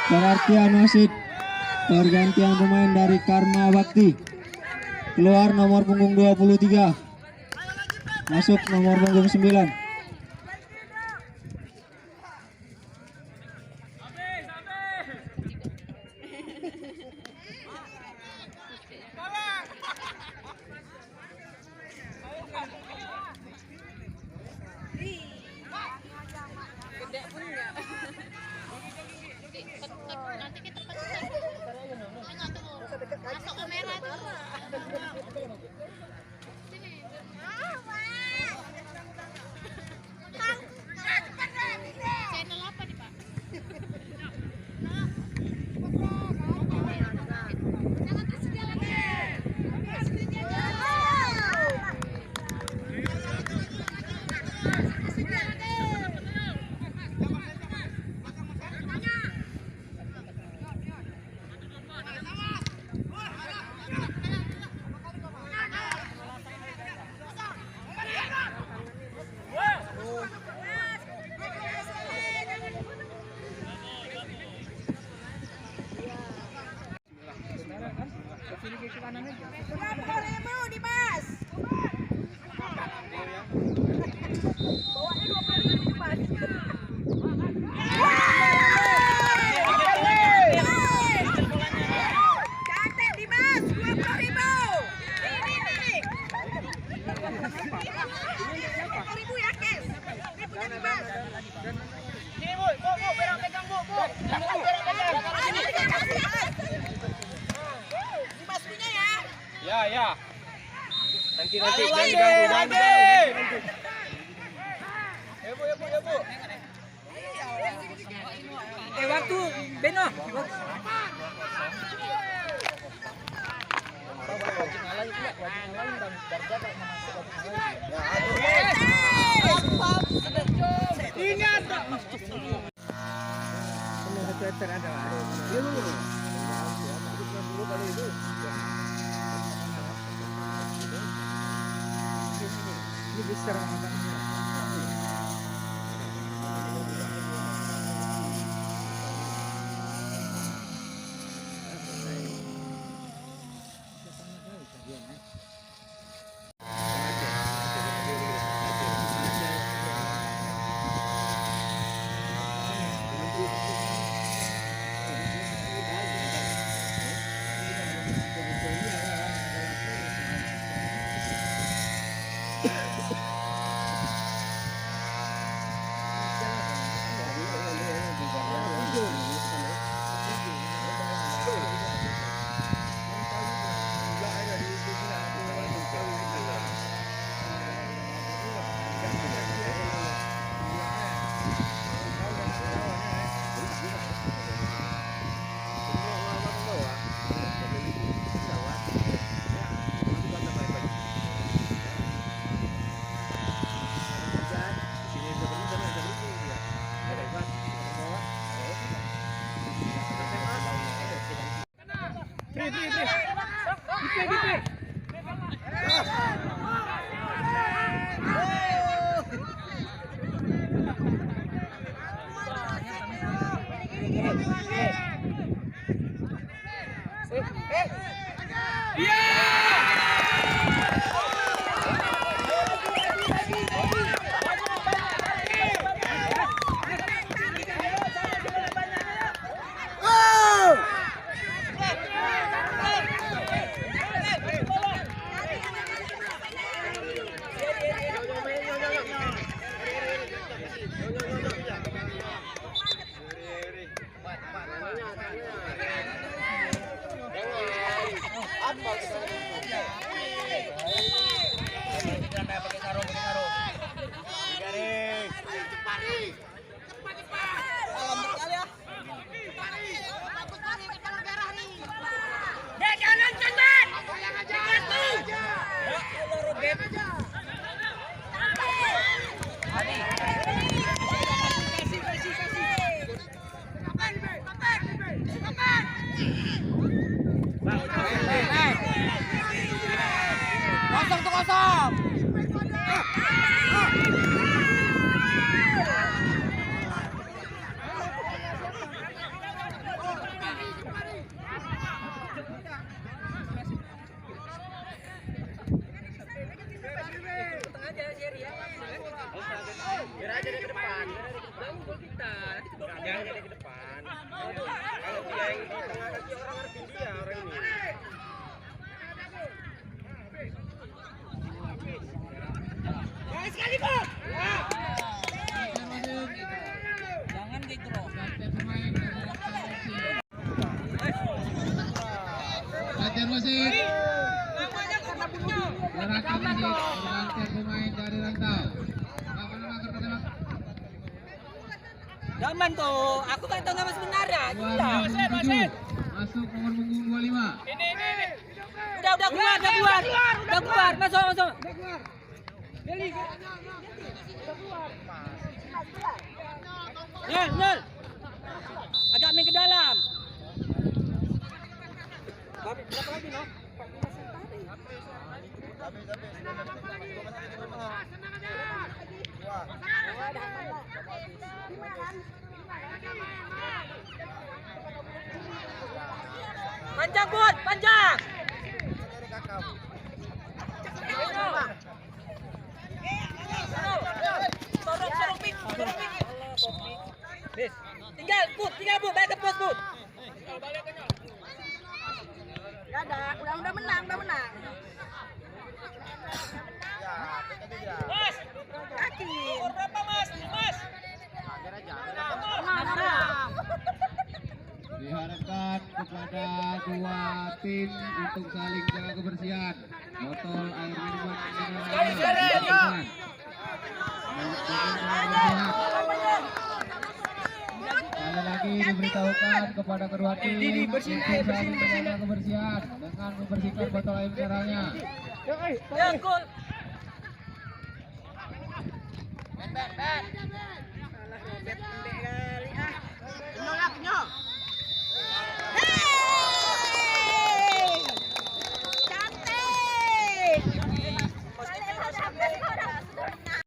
Perhatian wasit, pergantian pemain dari Karma Bakti. Keluar nomor punggung 23, masuk nomor punggung 9. Nanti kita masuk kamera tuh. Channel apa nih, Pak? Ya. Nanti jangan diganggu. Ya, Bu. Waktu Beno. Ini ada. Ini bisa Stop. Biar aja dia ke depan. Jangan dia ke depan. Kalau dia yang di tengah kaki orang ngerti dia orang ini. Jangan gitu loh. Latihan musik. Gerakan musik. Latihan pemain dari rantau. Zaman tuh, aku kan tahu nama sebenarnya. Sudah. Masuk nomor punggung 25. Udah keluar. Masuk. Nol. Agak main ke dalam. Berapa lagi, no? Panjang, Bud, panjang. Sorok pik. Tinggal Bud, balik ke pos, Bud. Ya udah menang. Mas. Kaki. Nomor berapa, Mas? Diharapkan kepada dua tim untuk saling jaga kebersihan. Botol air minuman mineral. Sekali lagi diberitahukan kepada kedua tim untuk saling menjaga kebersihan dengan membersihkan botol air mineralnya. Ya, gol. Ben.